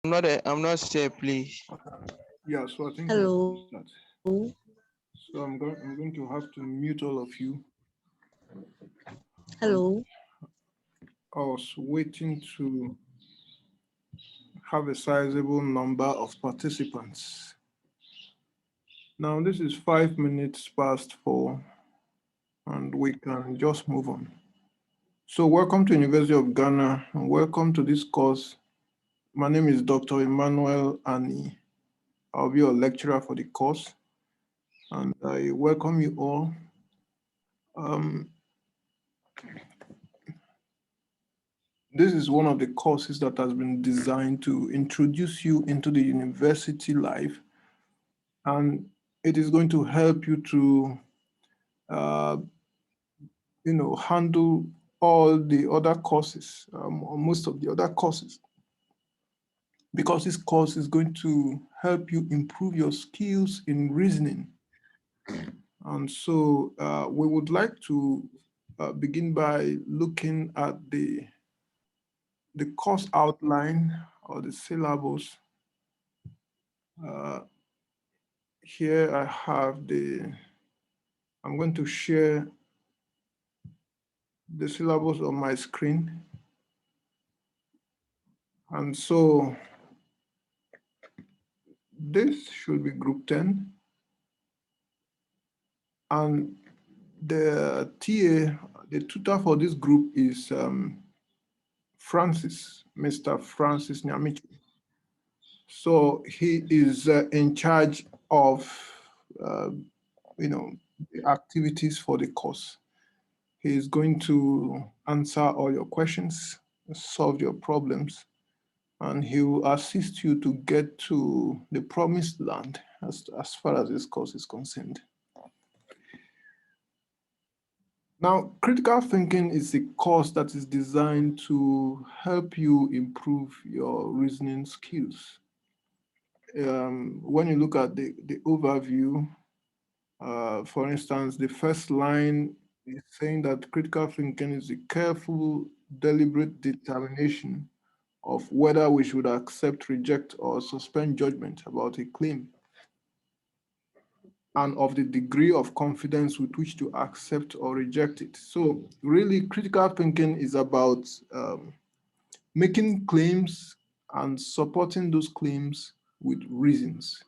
I'm not sure, please. Yeah, so I think we're going to Hello. start. So I'm going to have to mute all of you. Hello. And I was waiting to have a sizable number of participants. Now this is 5 minutes past 4, and we can just move on. So welcome to University of Ghana, and welcome to this course. My name is Dr. Emmanuel Ani. I'll be your lecturer for the course, and I welcome you all. Um, This is one of the courses that has been designed to introduce you into the university life, and it is going to help you to, uh, handle all the other courses, or most of the other courses, because this course is going to help you improve your skills in reasoning. And so we would like to begin by looking at the course outline or the syllabus. Uh, Here I have I'm going to share the syllabus on my screen. And so this should be group 10. And the TA, the tutor for this group is Francis, Mr. Francis Nyamichi. So he is in charge of, uh, the activities for the course. He is going to answer all your questions, solve your problems, and he will assist you to get to the promised land as far as this course is concerned. Now, critical thinking is a course that is designed to help you improve your reasoning skills. When you look at the overview, for instance, the first line is saying that critical thinking is a careful, deliberate determination of whether we should accept, reject, or suspend judgment about a claim, and of the degree of confidence with which to accept or reject it. So really, critical thinking is about making claims and supporting those claims with reasons.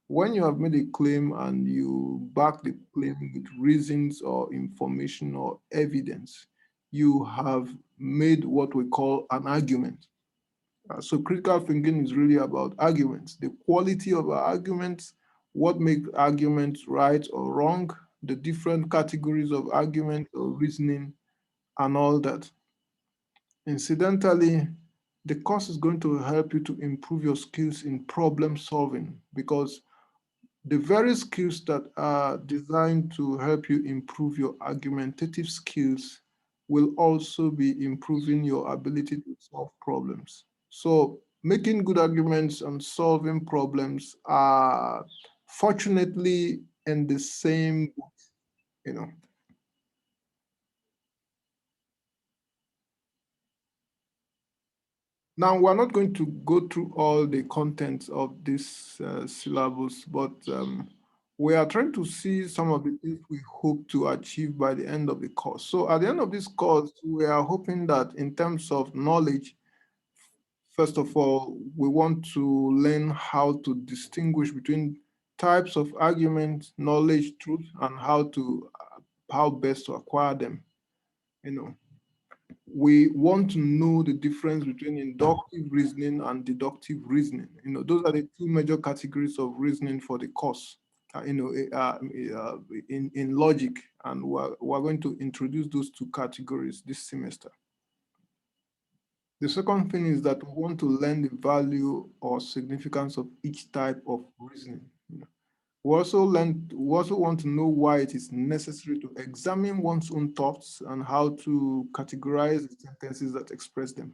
When you have made a claim and you back the claim with reasons or information or evidence, you have made what we call an argument. So critical thinking is really about arguments, the quality of our arguments, what makes arguments right or wrong, the different categories of argument or reasoning, and all that. Incidentally, the course is going to help you to improve your skills in problem solving, because the very skills that are designed to help you improve your argumentative skills will also be improving your ability to solve problems. So making good arguments and solving problems are fortunately in the same, you know. Now, we're not going to go through all the contents of this syllabus, but we are trying to see some of the things we hope to achieve by the end of the course. So at the end of this course, we are hoping that in terms of knowledge, first of all, we want to learn how to distinguish between types of argument, knowledge, truth, and how best to acquire them. You know, we want to know the difference between inductive reasoning and deductive reasoning. Those are the two major categories of reasoning for the course. In logic, and we're going to introduce those two categories this semester. The second thing is that we want to learn the value or significance of each type of reasoning. We also want to know why it is necessary to examine one's own thoughts and how to categorize the sentences that express them.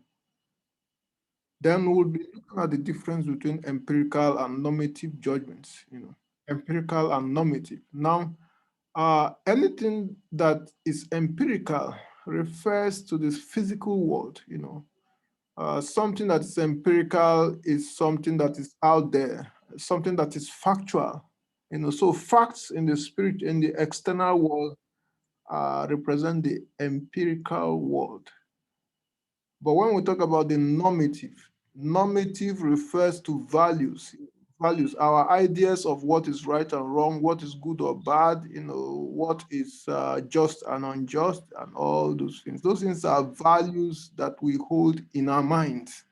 Then we'll be looking at the difference between empirical and normative judgments, empirical and normative. Now, anything that is empirical refers to this physical world, Something that is empirical is something that is out there, something that is factual. So facts in the spirit, in the external world, represent the empirical world. But when we talk about the normative, normative refers to values, our ideas of what is right and wrong, what is good or bad, what is just and unjust, and all those things. Those things are values that we hold in our minds.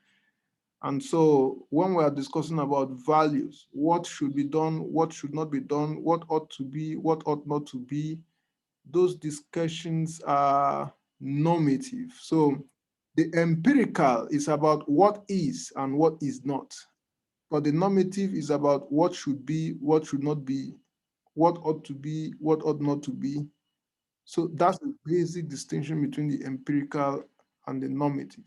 And so when we are discussing about values, what should be done, what should not be done, what ought to be, what ought not to be, those discussions are normative. So the empirical is about what is and what is not. But the normative is about what should be, what should not be, what ought to be, what ought not to be. So that's the basic distinction between the empirical and the normative.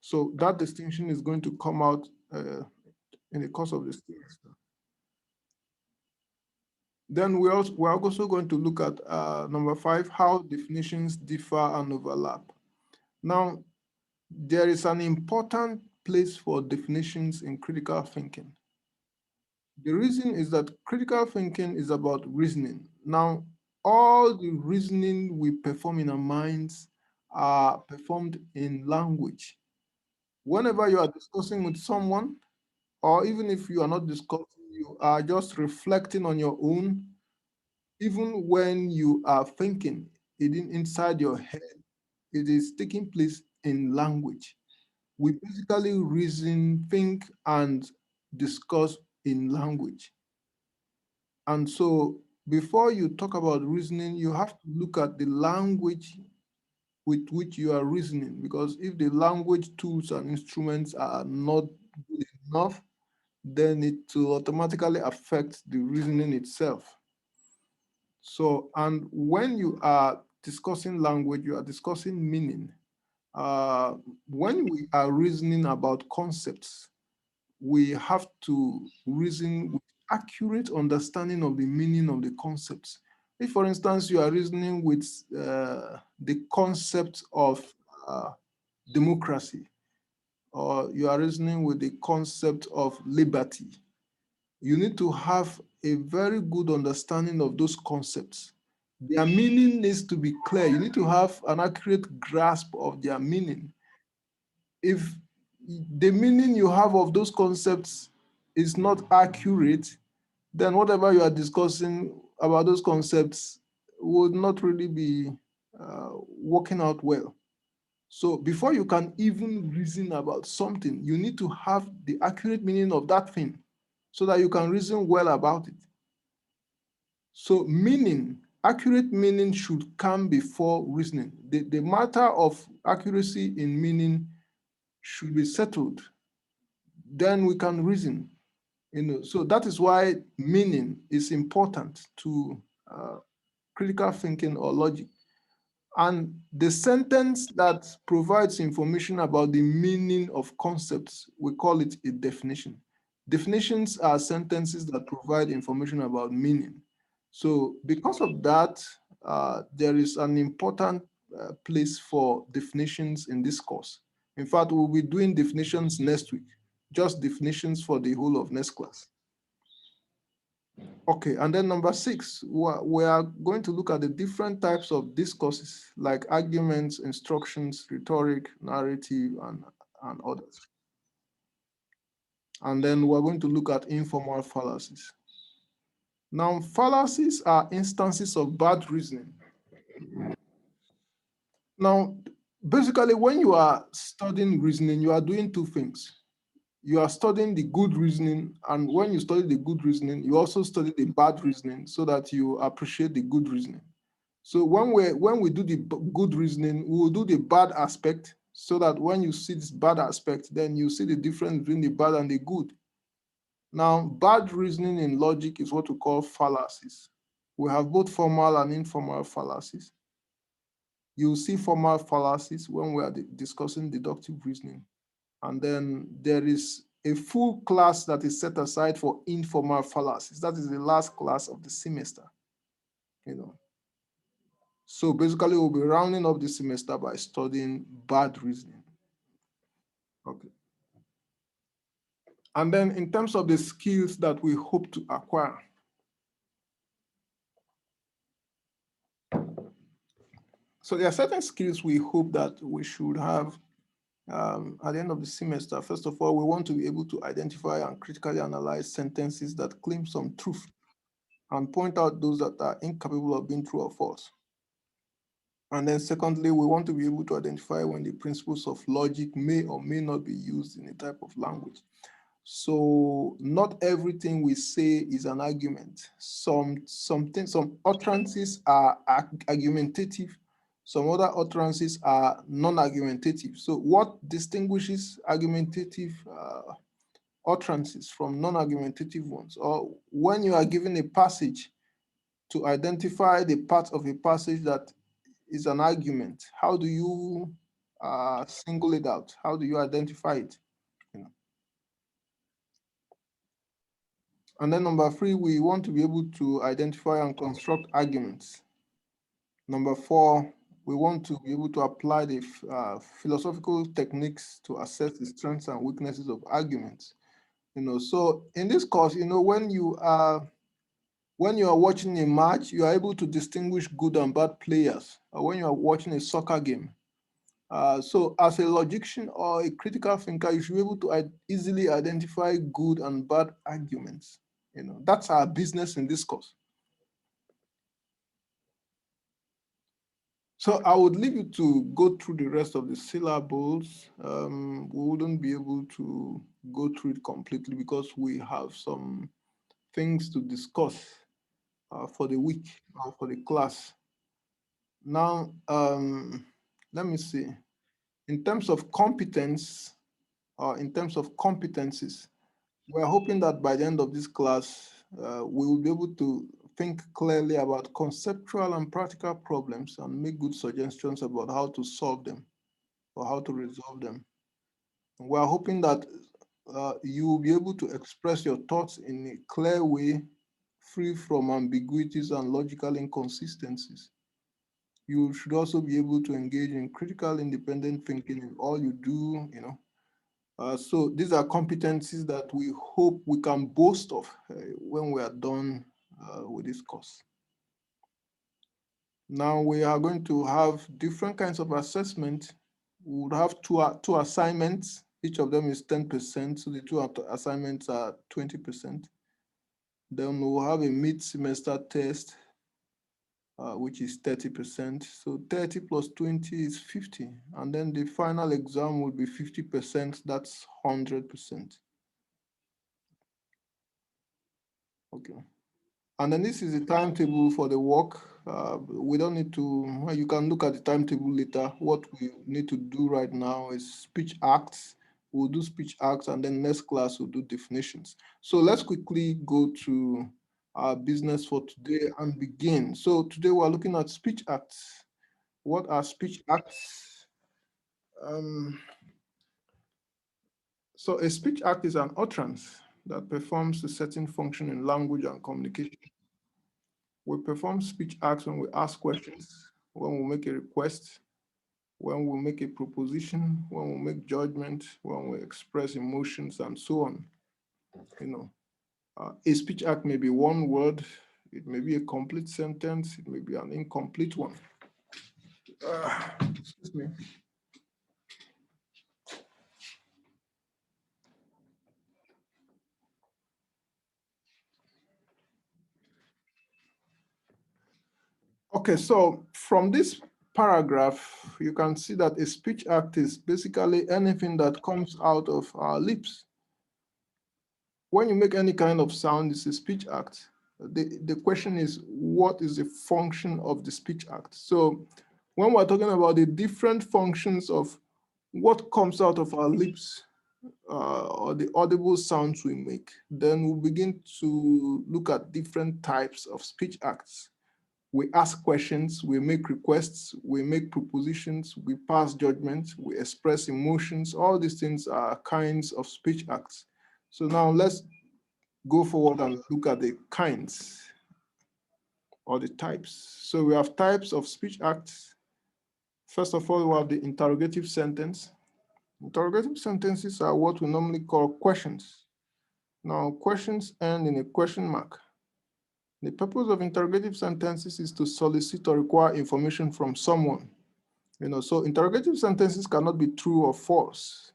So that distinction is going to come out in the course of this semester. Then we're also going to look at number 5, how definitions differ and overlap. Now, there is an important place for definitions in critical thinking. The reason is that critical thinking is about reasoning. Now, all the reasoning we perform in our minds are performed in language. Whenever you are discussing with someone, or even if you are not discussing, you are just reflecting on your own, even when you are thinking it inside your head, it is taking place in language. We basically reason, think, and discuss in language. And so before you talk about reasoning, you have to look at the language with which you are reasoning, because if the language tools and instruments are not good enough, then it will automatically affect the reasoning itself. So, and when you are discussing language, you are discussing meaning. When we are reasoning about concepts, we have to reason with accurate understanding of the meaning of the concepts. If, for instance, you are reasoning with the concept of democracy, or you are reasoning with the concept of liberty, you need to have a very good understanding of those concepts. Their meaning needs to be clear. You need to have an accurate grasp of their meaning. If the meaning you have of those concepts is not accurate, then whatever you are discussing about those concepts would not really be working out well. So before you can even reason about something, you need to have the accurate meaning of that thing so that you can reason well about it. So meaning, accurate meaning should come before reasoning. The matter of accuracy in meaning should be settled. Then we can reason. So that is why meaning is important to critical thinking or logic. And the sentence that provides information about the meaning of concepts, we call it a definition. Definitions are sentences that provide information about meaning. So because of that, there is an important place for definitions in this course. In fact, we'll be doing definitions next week, just definitions for the whole of next class. Okay, and then number 6, we are going to look at the different types of discourses like arguments, instructions, rhetoric, narrative, and others. And then we're going to look at informal fallacies. Now, fallacies are instances of bad reasoning. Now, basically, when you are studying reasoning, you are doing two things. You are studying the good reasoning, and when you study the good reasoning, you also study the bad reasoning so that you appreciate the good reasoning. So when we do the good reasoning, we will do the bad aspect so that when you see this bad aspect, then you see the difference between the bad and the good. Now, bad reasoning in logic is what we call fallacies. We have both formal and informal fallacies. You will see formal fallacies when we are discussing deductive reasoning. And then there is a full class that is set aside for informal fallacies. That is the last class of the semester. So basically, we'll be rounding up the semester by studying bad reasoning. Okay. And then in terms of the skills that we hope to acquire, so there are certain skills we hope that we should have at the end of the semester. First of all, we want to be able to identify and critically analyze sentences that claim some truth and point out those that are incapable of being true or false. And then secondly, we want to be able to identify when the principles of logic may or may not be used in a type of language. So not everything we say is an argument. Some utterances are argumentative, some other utterances are non-argumentative. So what distinguishes argumentative utterances from non-argumentative ones? Or when you are given a passage, to identify the part of a passage that is an argument, how do you single it out? How do you identify it? You know? And then number three, we want to be able to identify and construct arguments. Number four, we want to be able to apply the philosophical techniques to assess the strengths and weaknesses of arguments. You know, so in this course, you know, when you are watching a match, you are able to distinguish good and bad players. Or when you are watching a soccer game, so as a logician or a critical thinker, you should be able to easily identify good and bad arguments. You know, that's our business in this course. So I would leave you to go through the rest of the syllables. We wouldn't be able to go through it completely because we have some things to discuss for the week or for the class. Now, let me see. In terms of competence, or in terms of competencies, we're hoping that by the end of this class, we will be able to think clearly about conceptual and practical problems and make good suggestions about how to solve them or how to resolve them. And we're hoping that you will be able to express your thoughts in a clear way, free from ambiguities and logical inconsistencies. You should also be able to engage in critical independent thinking in all you do, you know. So these are competencies that we hope we can boast of when we are done with this course. Now we are going to have different kinds of assessment. We would have two assignments. Each of them is 10%, so the two assignments are 20%. Then we'll have a mid-semester test, which is 30%. So 30 plus 20 is 50. And then the final exam will be 50%, that's 100%. Okay. And then this is the timetable for the work. We don't need to, well, you can look at the timetable later. What we need to do right now is speech acts. We'll do speech acts, and then next class we'll do definitions. So let's quickly go to our business for today and begin. So today we're looking at speech acts. What are speech acts? So a speech act is an utterance that performs a certain function in language and communication. We perform speech acts when we ask questions, when we make a request, when we make a proposition, when we make judgment, when we express emotions, and so on. You know, a speech act may be one word, it may be a complete sentence, it may be an incomplete one. Excuse me. Okay, so from this paragraph, you can see that a speech act is basically anything that comes out of our lips. When you make any kind of sound, it's a speech act. The question is, what is the function of the speech act? So when we're talking about the different functions of what comes out of our lips or the audible sounds we make, then we'll begin to look at different types of speech acts. We ask questions, we make requests, we make propositions, we pass judgments, we express emotions. All these things are kinds of speech acts. So now let's go forward and look at the kinds or the types. So we have types of speech acts. First of all, we have the interrogative sentence. Interrogative sentences are what we normally call questions. Now, questions end in a question mark. The purpose of interrogative sentences is to solicit or require information from someone. So interrogative sentences cannot be true or false.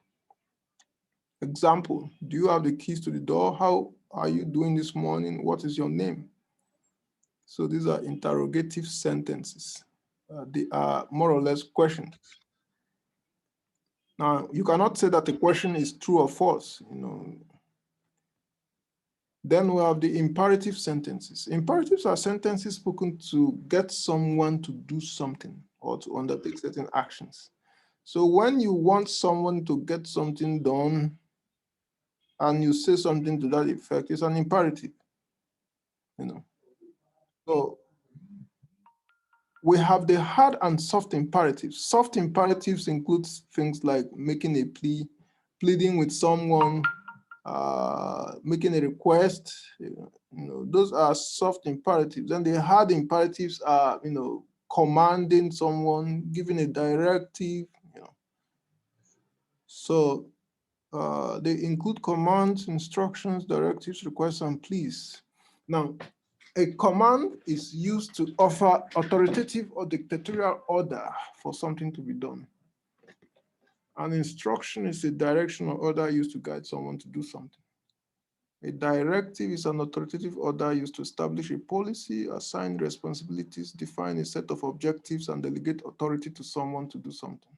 Example, do you have the keys to the door? How are you doing this morning? What is your name? So these are interrogative sentences. They are more or less questions. Now, you cannot say that the question is true or false. Then we have the imperative sentences. Imperatives are sentences spoken to get someone to do something or to undertake certain actions. So when you want someone to get something done and you say something to that effect, it's an imperative. So we have the hard and soft imperatives. Soft imperatives include things like making a plea, pleading with someone, making a request. Those are soft imperatives. And the hard imperatives are, commanding someone, giving a directive. So they include commands, instructions, directives, requests, and pleas. Now, a command is used to offer authoritative or dictatorial order for something to be done. An instruction is a direction or order used to guide someone to do something. A directive is an authoritative order used to establish a policy, assign responsibilities, define a set of objectives, and delegate authority to someone to do something.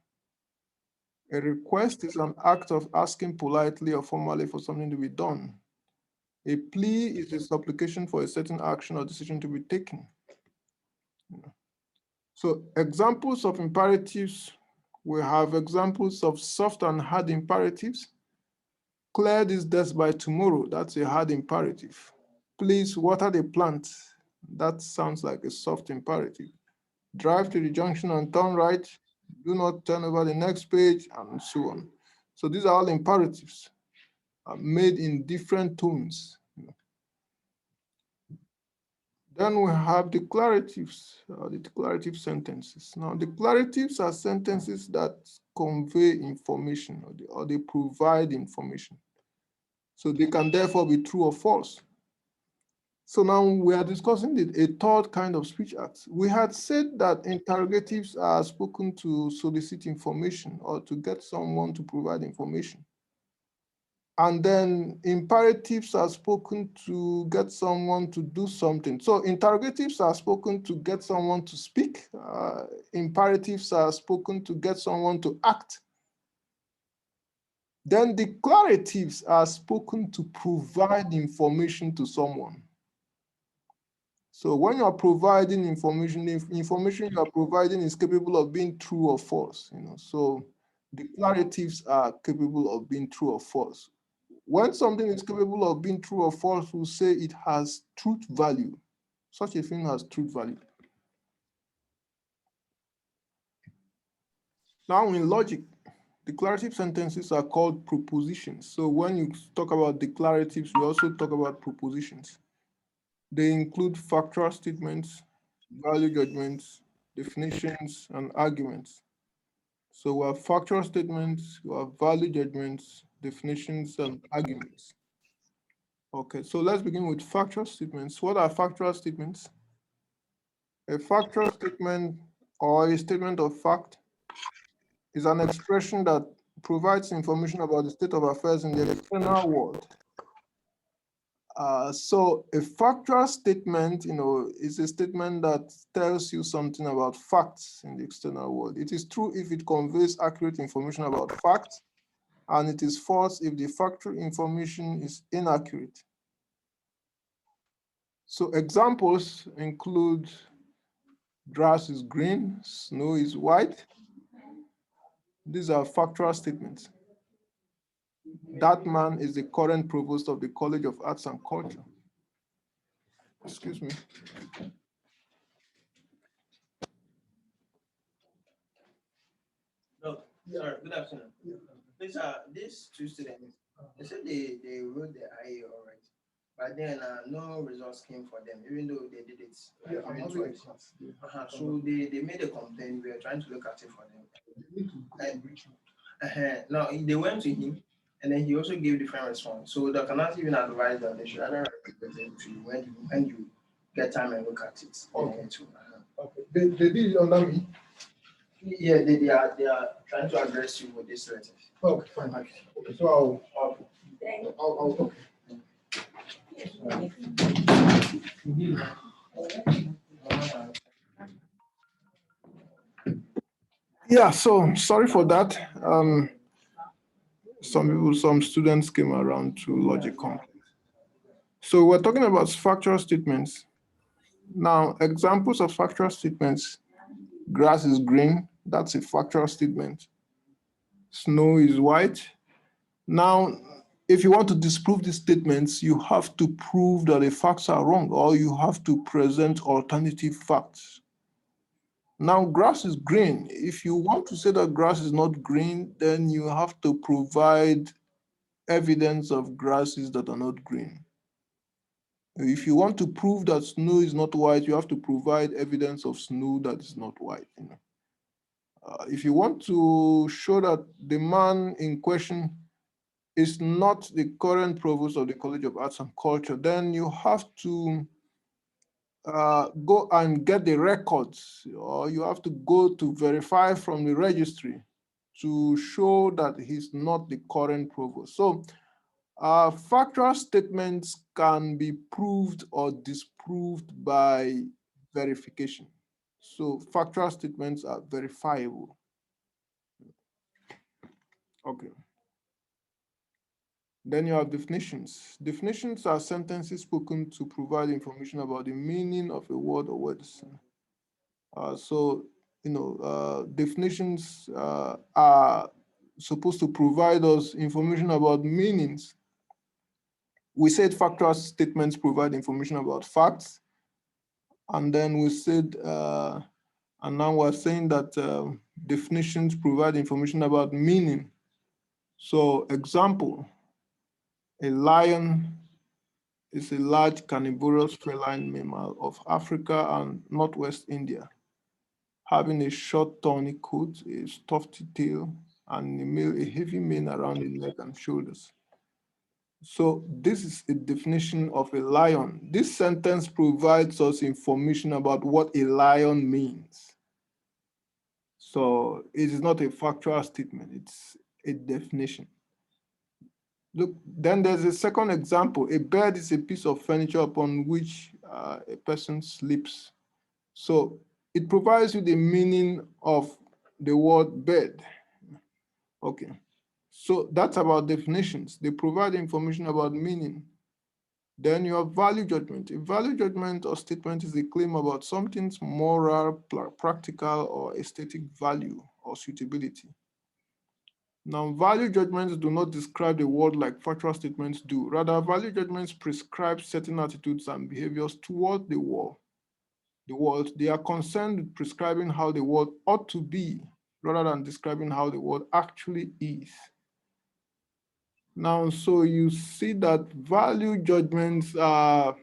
A request is an act of asking politely or formally for something to be done. A plea is a supplication for a certain action or decision to be taken. So examples of imperatives, we have examples of soft and hard imperatives. Clear this desk by tomorrow, that's a hard imperative. Please water the plant, that sounds like a soft imperative. Drive to the junction and turn right, do not turn over the next page, and so on. So these are all imperatives made in different tones. Then we have declaratives, the declarative sentences. Now, declaratives are sentences that convey information or they provide information. So they can therefore be true or false. So now we are discussing a third kind of speech acts. We had said that interrogatives are spoken to solicit information or to get someone to provide information. And then imperatives are spoken to get someone to do something. So interrogatives are spoken to get someone to speak. Imperatives are spoken to get someone to act. Then declaratives are spoken to provide information to someone. So when you are providing information, the information you are providing is capable of being true or false. So declaratives are capable of being true or false. When something is capable of being true or false, we'll say it has truth value. Such a thing has truth value. Now in logic, declarative sentences are called propositions. So when you talk about declaratives, we also talk about propositions. They include factual statements, value judgments, definitions, and arguments. So we have factual statements, we have value judgments, definitions, and arguments. Okay, so let's begin with factual statements. What are factual statements? A factual statement or a statement of fact is an expression that provides information about the state of affairs in the external world. So a factual statement, is a statement that tells you something about facts in the external world. It is true if it conveys accurate information about facts, and it is false if the factual information is inaccurate. So examples include grass is green, snow is white. These are factual statements. That man is the current provost of the College of Arts and Culture. Excuse me. No, sorry, good afternoon. Please, these two students, they said they wrote the IA all right, but then no results came for them, even though they did it during twice. So they made a complaint. We are trying to look at it for them. No, they went to him, and then he also gave different response. So the cannot even advise that they should rather write it to you when you get time and look at it. Okay. Too. Okay. They did it under me. Yeah, they are trying to address you with this letter. Okay, fine. Okay, so I'll yeah, so sorry for that. Some students came around to logic complex. So we're talking about factual statements. Now, examples of factual statements: grass is green, that's a factual statement. Snow is white. Now, if you want to disprove these statements, you have to prove that the facts are wrong, or you have to present alternative facts. Now, grass is green. If you want to say that grass is not green, then you have to provide evidence of grasses that are not green. If you want to prove that snow is not white, you have to provide evidence of snow that is not white. If you want to show that the man in question is not the current provost of the College of Arts and Culture, then you have to go and get the records, or you have to go to verify from the registry to show that he's not the current provost. So factual statements can be proved or disproved by verification. So factual statements are verifiable. Okay. Then you have definitions. Definitions are sentences spoken to provide information about the meaning of a word or words. Definitions are supposed to provide us information about meanings. We said factual statements provide information about facts, and then we said, and now we're saying that definitions provide information about meaning. So, example: a lion is a large carnivorous feline mammal of Africa and Northwest India, having a short tawny coat, a tufty tail, and in the male, a heavy mane around the neck and shoulders. So this is a definition of a lion. This sentence provides us information about what a lion means. So it is not a factual statement, it's a definition. Look, then there's a second example. A bed is a piece of furniture upon which a person sleeps. So it provides you the meaning of the word bed. Okay. So that's about definitions. They provide information about meaning. Then you have value judgment. A value judgment or statement is a claim about something's moral, practical, or aesthetic value or suitability. Now, value judgments do not describe the world like factual statements do. Rather, value judgments prescribe certain attitudes and behaviors toward the world. They are concerned with prescribing how the world ought to be, rather than describing how the world actually is. Now, so you see that value judgments are,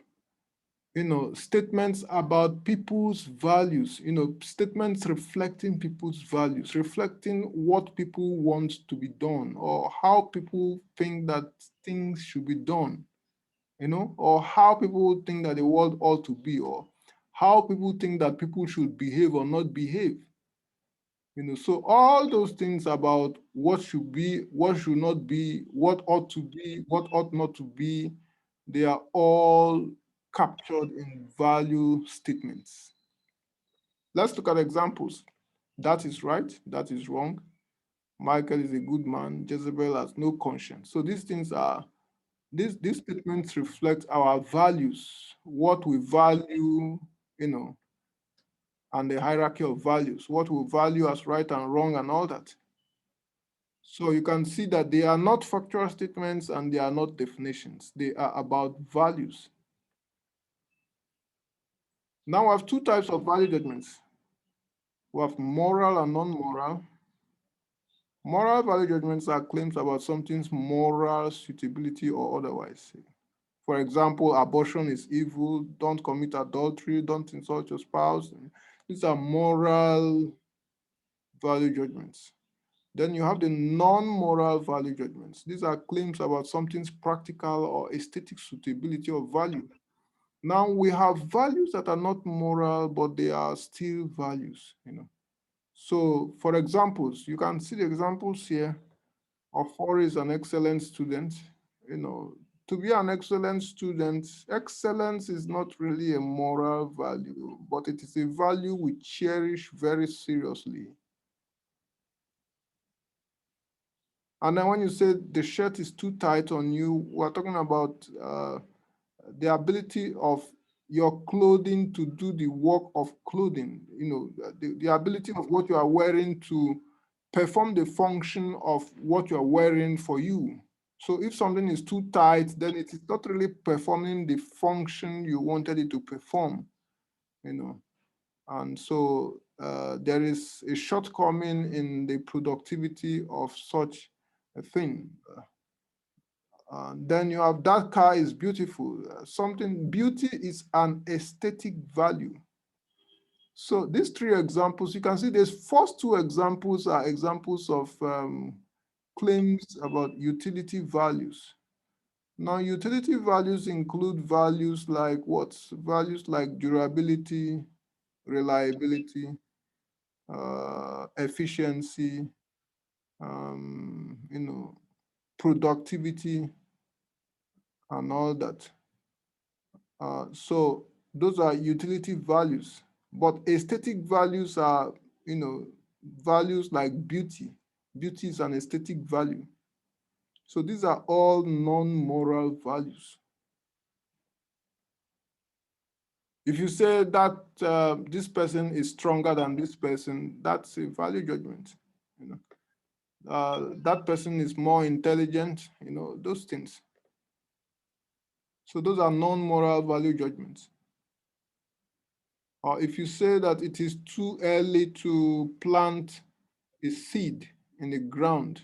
statements about people's values, statements reflecting people's values, reflecting what people want to be done, or how people think that things should be done, or how people think that the world ought to be, or how people think that people should behave or not behave. So all those things about what should be, what should not be, what ought to be, what ought not to be, they are all captured in value statements. Let's look at examples. That is right, that is wrong. Michael is a good man, Jezebel has no conscience. So these things are, these statements reflect our values, what we value, and the hierarchy of values, what we value as right and wrong and all that. So you can see that they are not factual statements and they are not definitions. They are about values. Now we have two types of value judgments. We have moral and non-moral. Moral value judgments are claims about something's moral suitability or otherwise. For example, abortion is evil, don't commit adultery, don't insult your spouse. These are moral value judgments. Then you have the non-moral value judgments. These are claims about something's practical or aesthetic suitability or value. Now we have values that are not moral, but they are still values, So for examples, you can see the examples here. Or is an excellent student. To be an excellent student, excellence is not really a moral value, but it is a value we cherish very seriously. And then when you say the shirt is too tight on you, we're talking about the ability of your clothing to do the work of clothing, the ability of what you are wearing to perform the function of what you are wearing for you. So if something is too tight, then it is not really performing the function you wanted it to perform, And so there is a shortcoming in the productivity of such a thing. Then you have that car is beautiful. Beauty is an aesthetic value. So these three examples, you can see these first two examples are examples of claims about utility values. Now, utility values include values like what? Values like durability, reliability, efficiency, productivity, and all that. So those are utility values, but aesthetic values are, values like beauty. Beauty is an aesthetic value. So these are all non-moral values. If you say that this person is stronger than this person, that's a value judgment. That person is more intelligent, those things. So those are non-moral value judgments. Or if you say that it is too early to plant a seed in the ground,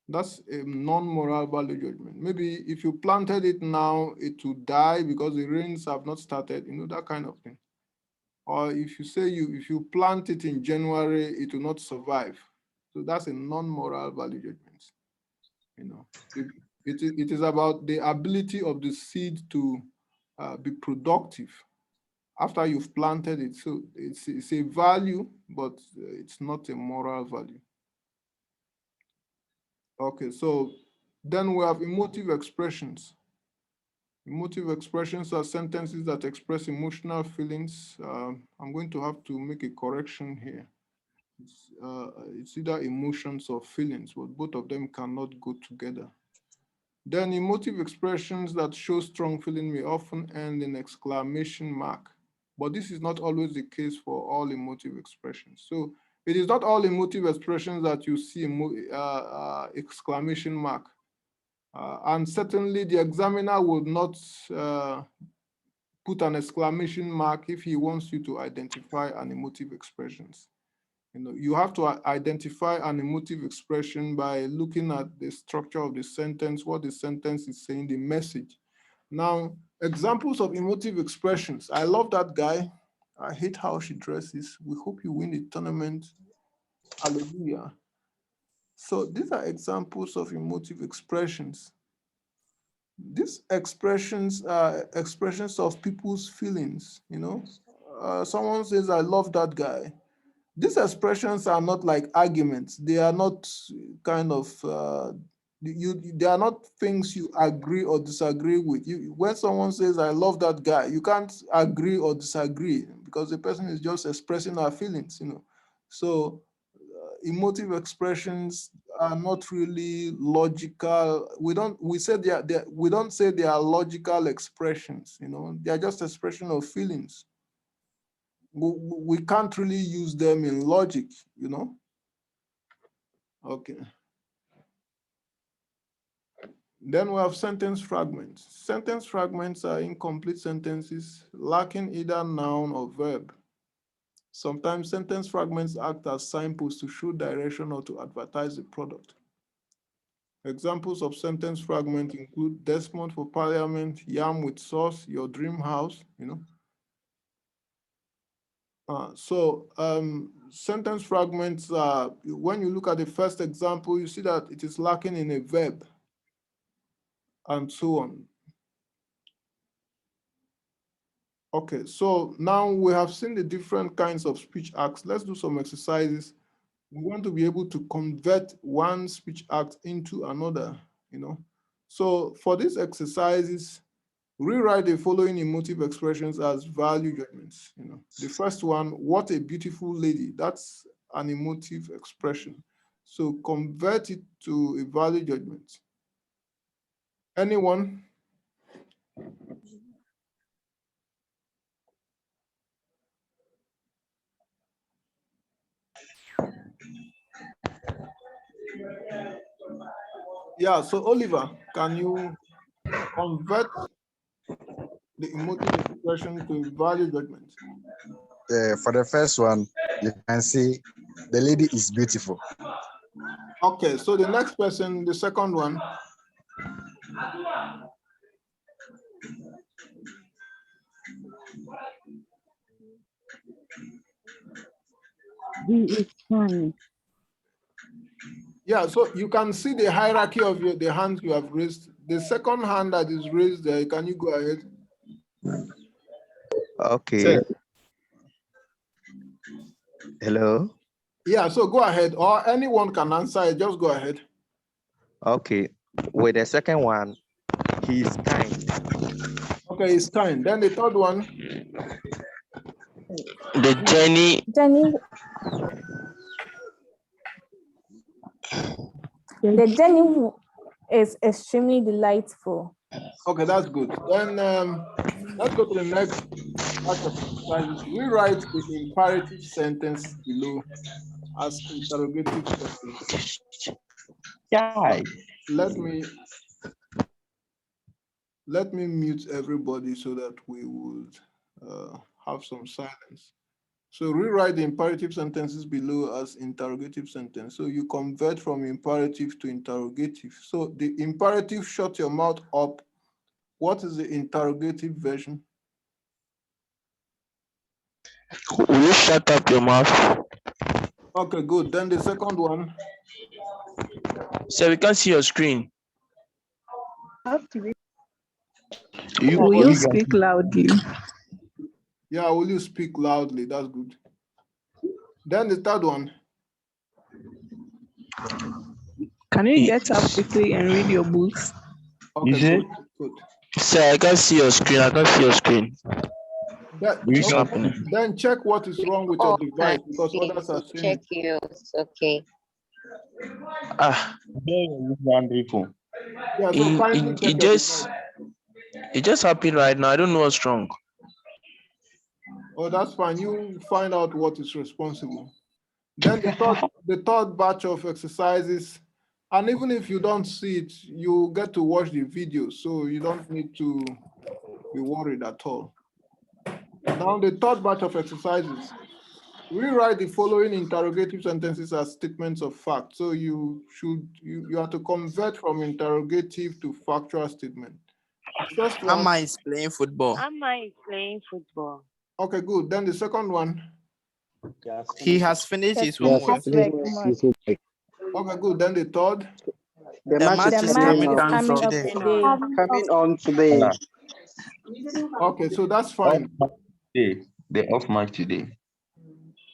that's a non-moral value judgment. Maybe if you planted it now, it will die because the rains have not started, that kind of thing. Or if you say if you plant it in January, it will not survive. So that's a non-moral value judgment. It is about the ability of the seed to be productive after you've planted it. So it's a value, but it's not a moral value. Okay, so then we have emotive expressions. Emotive expressions are sentences that express emotional feelings. I'm going to have to make a correction here. It's either emotions or feelings, but both of them cannot go together. Then emotive expressions that show strong feeling may often end in exclamation mark, but this is not always the case for all emotive expressions. So it is not all emotive expressions that you see exclamation mark. And certainly the examiner would not put an exclamation mark if he wants you to identify an emotive expressions. You have to identify an emotive expression by looking at the structure of the sentence, what the sentence is saying, the message. Now, examples of emotive expressions. I love that guy. I hate how she dresses. We hope you win the tournament. Hallelujah. So these are examples of emotive expressions. These expressions are expressions of people's feelings, someone says, I love that guy. These expressions are not like arguments. They are not kind of they are not things you agree or disagree with. When someone says, I love that guy, you can't agree or disagree because the person is just expressing our feelings, So emotive expressions are not really logical. We don't say they are logical expressions, they are just expression of feelings. We can't really use them in logic, Okay. Then we have sentence fragments. Sentence fragments are incomplete sentences lacking either noun or verb. Sometimes sentence fragments act as signposts to show direction or to advertise a product. Examples of sentence fragments include Desmond for Parliament, Yam with sauce, your dream house, Sentence fragments, when you look at the first example, you see that it is lacking in a verb and so on. Okay, so now we have seen the different kinds of speech acts. Let's do some exercises. We want to be able to convert one speech act into another, So for these exercises, rewrite the following emotive expressions as value judgments. The first one, what a beautiful lady. That's an emotive expression. So convert it to a value judgment. Anyone? Yeah, so Oliver, can you convert the emotive expression to a value judgment? For the first one, you can see the lady is beautiful. Okay, so the next person, the second one. He is fine. Yeah, so you can see the hierarchy of the hands you have raised. The second hand that is raised there, can you go ahead? Okay. Hello. Yeah, so go ahead, or anyone can answer it, just go ahead. Okay. With the second one, he is kind. Okay, it's kind. Then the third one. The Jenny. The journey is extremely delightful. Okay, that's good. Then let's go to the next part of exercises. Rewrite the imperative sentence below as interrogative sentence. Yeah. Let me mute everybody so that we would have some silence. So rewrite the imperative sentences below as interrogative sentence. So you convert from imperative to interrogative. So the imperative, shut your mouth up. What is the interrogative version? Will you shut up your mouth? Okay, good. Then the second one. So we can see your screen. Will you speak loudly? Yeah, will you speak loudly? That's good. Then the third one. Can you get up quickly and read your books? Okay, good. So I can see your screen. I can see your screen. What's happening? Then check what is wrong with your device, because others are saying check yours. Okay. Yeah, so finally check your device. It just happened right now. I don't know what's wrong. Oh, that's fine. You find out what is responsible. Then the third batch of exercises, and even if you don't see it, you get to watch the video, so you don't need to be worried at all. Now, the third batch of exercises, rewrite the following interrogative sentences as statements of fact. So you have to convert from interrogative to factual statement. The first one. Amma is playing football. Amma is playing football. Okay, good. Then the second one. He has finished his homework. Okay, good. Then the third. The match is coming on today. Okay, so that's fine. The off match today.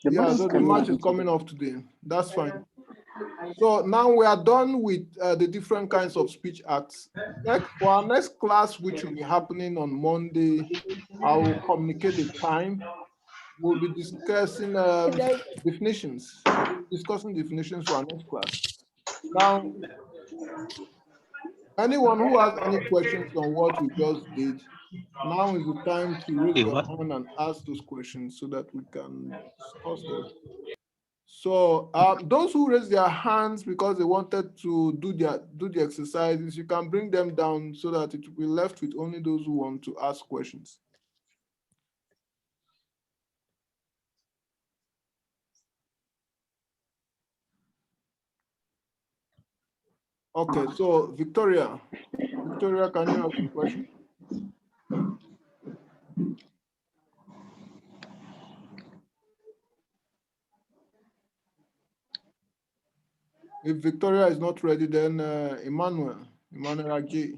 Yeah, so the match is coming off today. That's fine. So now we are done with the different kinds of speech acts. For our next class, which will be happening on Monday, I will communicate the time. We'll be discussing definitions. Discussing definitions for our next class. Now, anyone who has any questions on what we just did, now is the time to raise your hand and ask those questions so that we can discuss them. So those who raise their hands because they wanted to do the exercises, you can bring them down so that it will be left with only those who want to ask questions. Okay, so Victoria, can you ask a question? If Victoria is not ready, then Emmanuel J.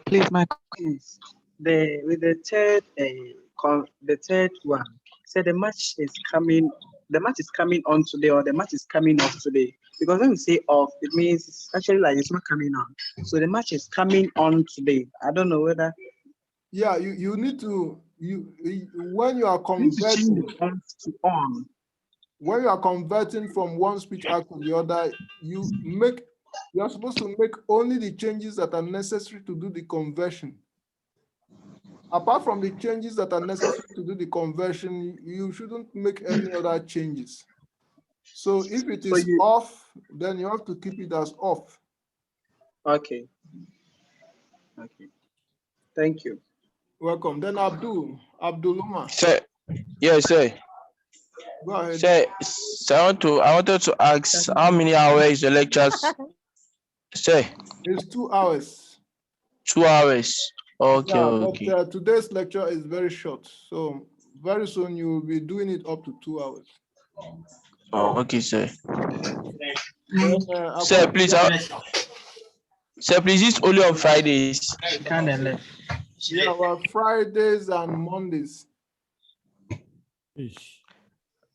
Please, my is with the third one. Say the match is coming. The match is coming on today, or the match is coming off today. Because when we say off, it means it's actually like it's not coming on. So the match is coming on today. I don't know whether. Yeah, you need to when you are You need to change converting the on to on. when you are converting from one speech act to the other, you are supposed to make only the changes that are necessary to do the conversion. Apart from the changes that are necessary to do the conversion, you shouldn't make any other changes. So if it is off, then you have to keep it as off. Okay. Okay. Thank you. Welcome. Then Abduluma. Sir, yes, sir. Go ahead. Sir, I wanted to ask how many hours the lectures? Sir. It's 2 hours. 2 hours. Okay, Yeah, okay. but today's lecture is very short. So very soon you will be doing it up to 2 hours. Oh, okay, sir. Then, Sir, please, it's only on Fridays. Yeah, well, Fridays and Mondays.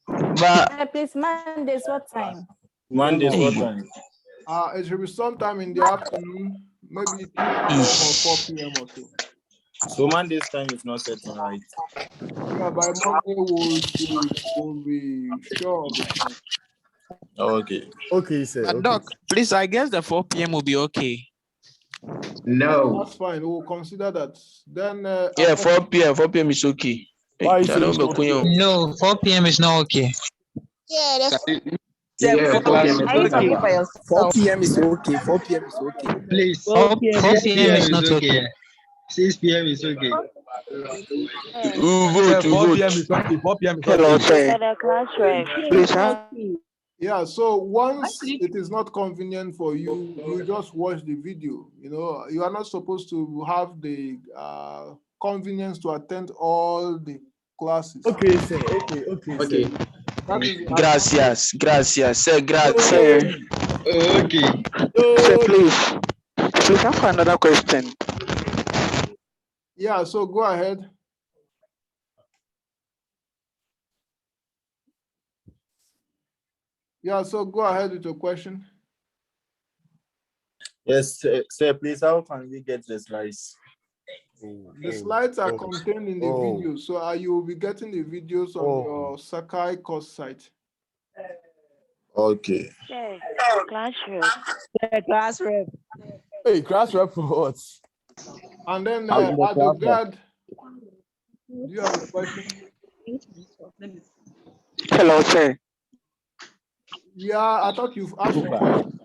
But please, Mondays, what time? Mondays, what time? It should be sometime in the afternoon, maybe 2 p.m. or 4 p.m. or so. So Monday's time is not certain, right? Yeah, by Monday we'll be sure of it. Okay. Okay, sir. Okay. Doc, please, I guess the 4 p.m. will be okay. No. That's fine. We'll consider that. Then Yeah, 4 p.m. 4 p.m. is okay. Why is it okay? No, 4 p.m. is not okay. Yeah, that's Yeah, 4 p.m. is okay. 4 p.m. is okay. 4 p.m. is okay. Please, 4 p.m. is not okay. 6 p.m. is okay. Vote, 4 p.m. is okay. 4 p.m. is okay. For the class rep. Please, yeah, so once it is not convenient for you, you just watch the video. You know, you are not supposed to have the convenience to attend all the classes. Okay, sir. Okay. Gracias, sir. Gracias. Okay. Sir, please have another question. Yeah, so go ahead. Yeah, so go ahead with your question. Yes, sir. Please, how can we get the slides? The slides are contained in the video, so you will be getting the videos on your Sakai course site. Okay. Yes, class rep. Class rep. Hey, class rep for what? And then I'll be the class rep. Adogad, do you have a question? Hello, sir. Yeah, I thought you've asked a question.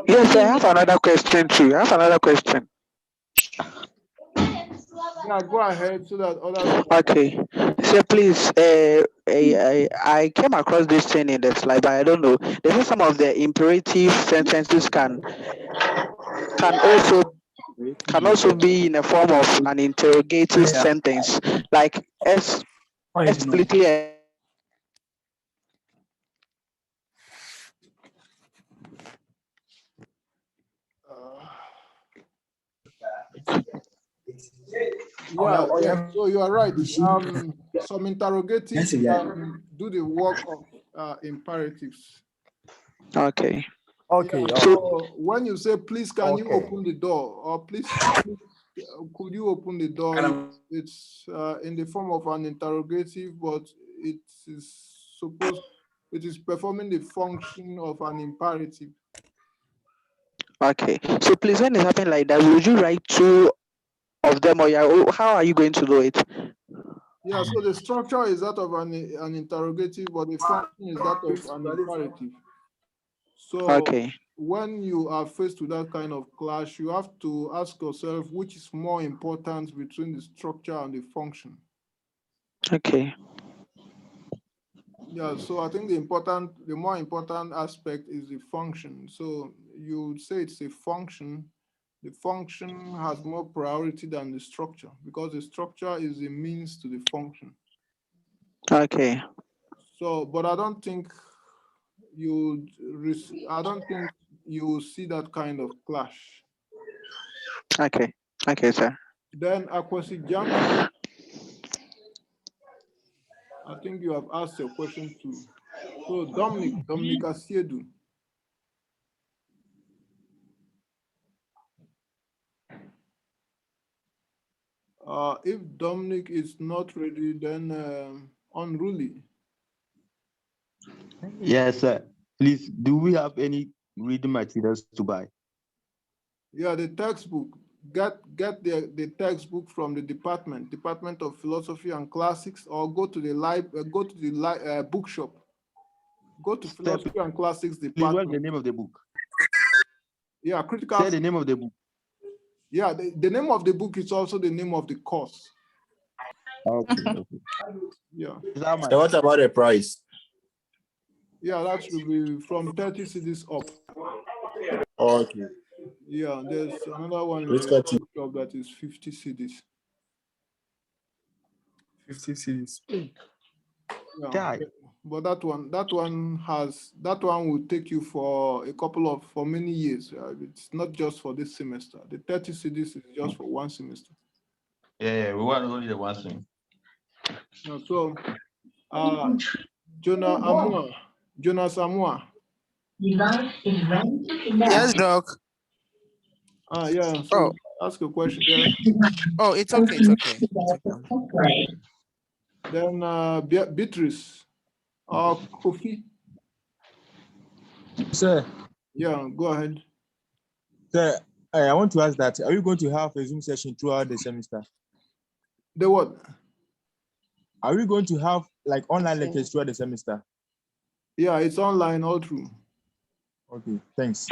Yes, I have another question too. Yeah, go ahead so that others. Okay. So please, I came across this thing in the slide, but I don't know. They say some of the imperative sentences can also be in the form of an interrogative sentence, like explicitly. Yeah, so you are right. Some interrogatives can do the work of imperatives. Okay. So when you say, please, can you open the door? Or please, could you open the door? It's in the form of an interrogative, but it is performing the function of an imperative. Okay. So please, when it happens like that, would you write two of them, or how are you going to do it? Yeah, so the structure is that of an interrogative, but the function is that of an imperative. So when you are faced with that kind of clash, you have to ask yourself which is more important between the structure and the function. Okay. Yeah, so I think the more important aspect is the function. So you would say it's a function. The function has more priority than the structure because the structure is a means to the function. Okay. So, but I don't think I don't think you will see that kind of clash. Okay. Okay, sir. Then Akwasi James, I think you have asked your question too. So Dominic Asiedu. If Dominic is not ready, then Unruly. Yes, sir. Please, do we have any reading materials to buy? Yeah, the textbook. Get the textbook from the Department of Philosophy and Classics, or go to the bookshop. Go to Philosophy and Classics Please, department. what's the name of the book? Yeah, critical. Say the name of the book. Yeah, the name of the book is also the name of the course. Okay. Yeah. So what about the price? Yeah, that should be from 30 cedis up. Okay. Yeah, there's another one in Which the cut? bookshop that is 50 cedis. 50 cedis. Yeah, but that one will take you for many years. It's not just for this semester. The 30 cedis is just for one semester. Yeah, we want only the one thing. Yeah, so Jonas Amua. Yes, Doc. Yeah, so ask a question. Yeah. Oh, it's okay. It's okay. It's okay. Then Beatrice Kofi. Sir. Yeah, go ahead. Sir, I want to ask that, are you going to have a Zoom session throughout the semester? The what? Are we going to have like online lectures throughout the semester? Yeah, it's online all through. Okay, thanks.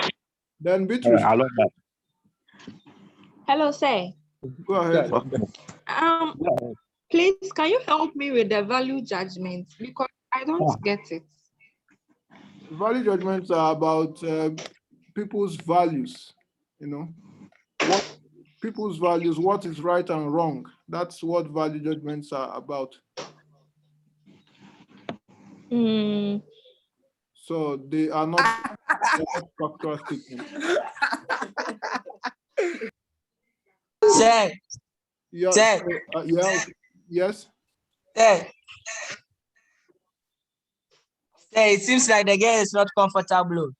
Then Beatrice. I love that. Hello, sir. Go ahead. Please, can you help me with the value judgment? Because I don't get it. Value judgments are about people's values, what people's values, what is right and wrong. That's what value judgments are about. So they are not factual statements. Sir. Yeah. Sir. Yes. Sir, it seems like the girl is not comfortable.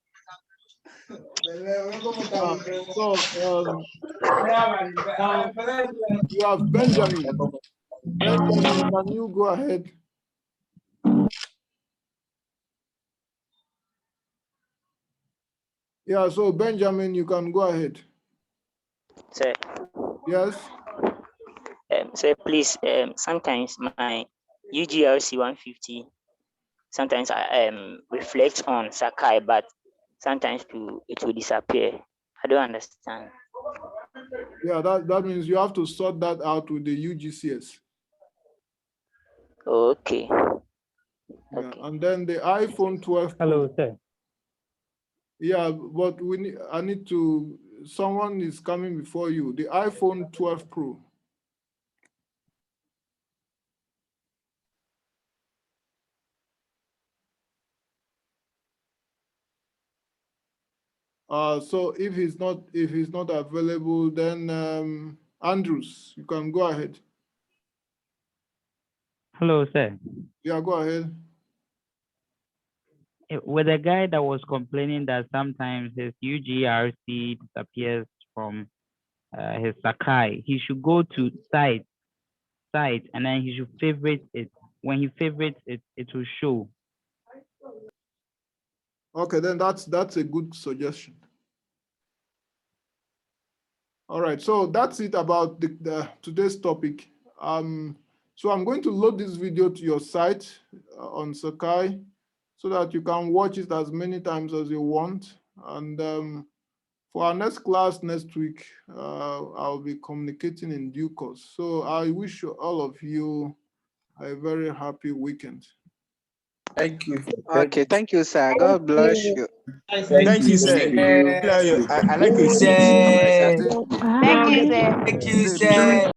You have Benjamin. Benjamin, can you go ahead? Yeah, so Benjamin, you can go ahead. Sir. Yes. Sir, please, sometimes my UGRC 150, sometimes I reflect on Sakai, but sometimes it will disappear. I don't understand. Yeah, that means you have to sort that out with the UGCS. Okay. Yeah, and then the iPhone 12 Pro. Hello, sir. Yeah, but someone is coming before you. The iPhone 12 Pro. So if he's not available, then Andrews, you can go ahead. Hello, sir. Yeah, go ahead. With the guy that was complaining that sometimes his UGRC disappears from his Sakai, he should go to site, and then he should favorite it. When he favorites it, it will show. Okay, then that's a good suggestion. All right, so that's it about today's topic. So I'm going to load this video to your site on Sakai so that you can watch it as many times as you want. And for our next class next week, I'll be communicating in due course. So I wish all of you a very happy weekend. Thank you. Okay, thank you, sir. God bless you. Thank you, sir. I like your seat. Thank you, sir. Thank you, sir.